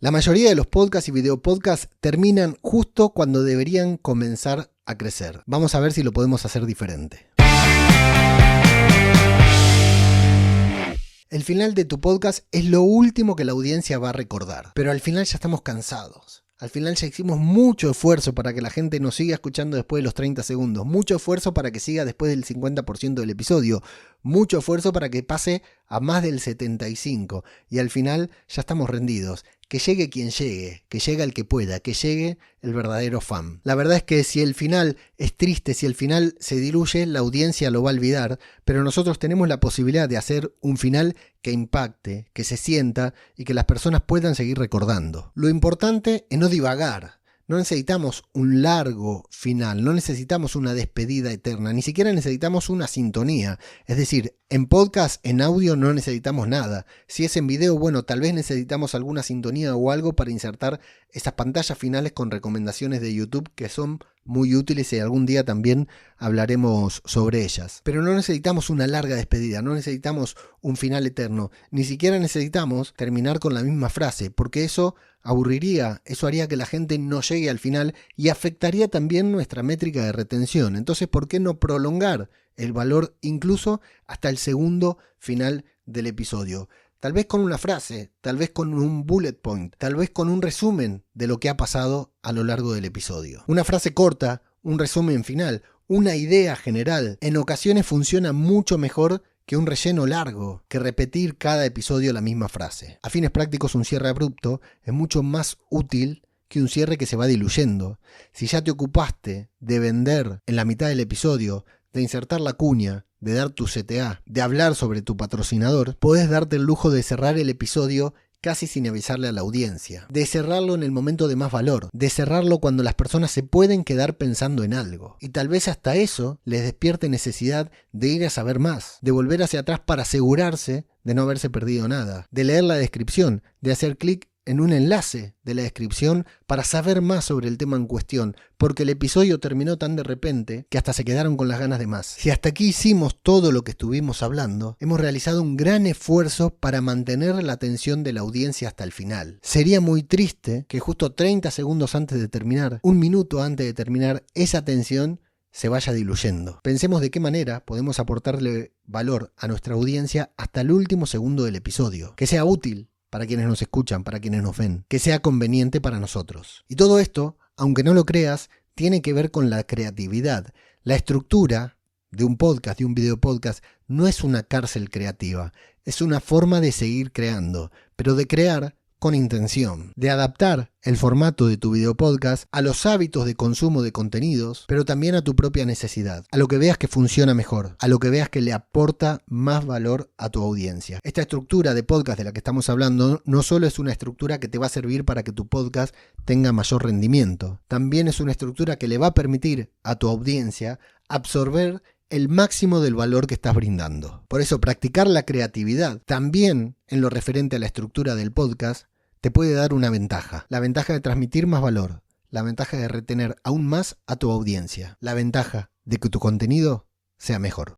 La mayoría de los podcasts y videopodcasts terminan justo cuando deberían comenzar a crecer. Vamos a ver si lo podemos hacer diferente. El final de tu podcast es lo último que la audiencia va a recordar, pero al final ya estamos cansados. Al final ya hicimos mucho esfuerzo para que la gente nos siga escuchando después de los 30 segundos, mucho esfuerzo para que siga después del 50% del episodio, mucho esfuerzo para que pase a más del 75% y al final ya estamos rendidos. Que llegue quien llegue, que llegue el que pueda, que llegue el verdadero fan. La verdad es que si el final es triste, si el final se diluye, la audiencia lo va a olvidar, pero nosotros tenemos la posibilidad de hacer un final que impacte, que se sienta y que las personas puedan seguir recordando. Lo importante es no divagar. No necesitamos un largo final, no necesitamos una despedida eterna, ni siquiera necesitamos una sintonía. Es decir, en podcast, en audio no necesitamos nada. Si es en video, bueno, tal vez necesitamos alguna sintonía o algo para insertar esas pantallas finales con recomendaciones de YouTube que son muy útiles y algún día también hablaremos sobre ellas. Pero no necesitamos una larga despedida, no necesitamos un final eterno, ni siquiera necesitamos terminar con la misma frase, porque eso aburriría, eso haría que la gente no llegue al final y afectaría también nuestra métrica de retención. Entonces, ¿por qué no prolongar el valor incluso hasta el segundo final del episodio? Tal vez con una frase, tal vez con un bullet point, tal vez con un resumen de lo que ha pasado a lo largo del episodio. Una frase corta, un resumen final, una idea general, en ocasiones funciona mucho mejor que un relleno largo, que repetir cada episodio la misma frase. A fines prácticos, un cierre abrupto es mucho más útil que un cierre que se va diluyendo. Si ya te ocupaste de vender en la mitad del episodio, de insertar la cuña, de dar tu CTA, de hablar sobre tu patrocinador, podés darte el lujo de cerrar el episodio casi sin avisarle a la audiencia, de cerrarlo en el momento de más valor, de cerrarlo cuando las personas se pueden quedar pensando en algo. Y tal vez hasta eso les despierte necesidad de ir a saber más, de volver hacia atrás para asegurarse de no haberse perdido nada, de leer la descripción, de hacer clic en un enlace de la descripción para saber más sobre el tema en cuestión, porque el episodio terminó tan de repente que hasta se quedaron con las ganas de más. Si hasta aquí hicimos todo lo que estuvimos hablando, hemos realizado un gran esfuerzo para mantener la atención de la audiencia hasta el final. Sería muy triste que justo 30 segundos antes de terminar, un minuto antes de terminar, esa atención se vaya diluyendo. Pensemos de qué manera podemos aportarle valor a nuestra audiencia hasta el último segundo del episodio, que sea útil para quienes nos escuchan, para quienes nos ven, que sea conveniente para nosotros. Y todo esto, aunque no lo creas, tiene que ver con la creatividad. La estructura de un podcast, de un video podcast, no es una cárcel creativa, es una forma de seguir creando, pero de crear con intención, de adaptar el formato de tu video podcast a los hábitos de consumo de contenidos, pero también a tu propia necesidad, a lo que veas que funciona mejor, a lo que veas que le aporta más valor a tu audiencia. Esta estructura de podcast de la que estamos hablando no solo es una estructura que te va a servir para que tu podcast tenga mayor rendimiento, también es una estructura que le va a permitir a tu audiencia absorber el máximo del valor que estás brindando. Por eso, practicar la creatividad también en lo referente a la estructura del podcast te puede dar una ventaja. La ventaja de transmitir más valor, la ventaja de retener aún más a tu audiencia, la ventaja de que tu contenido sea mejor.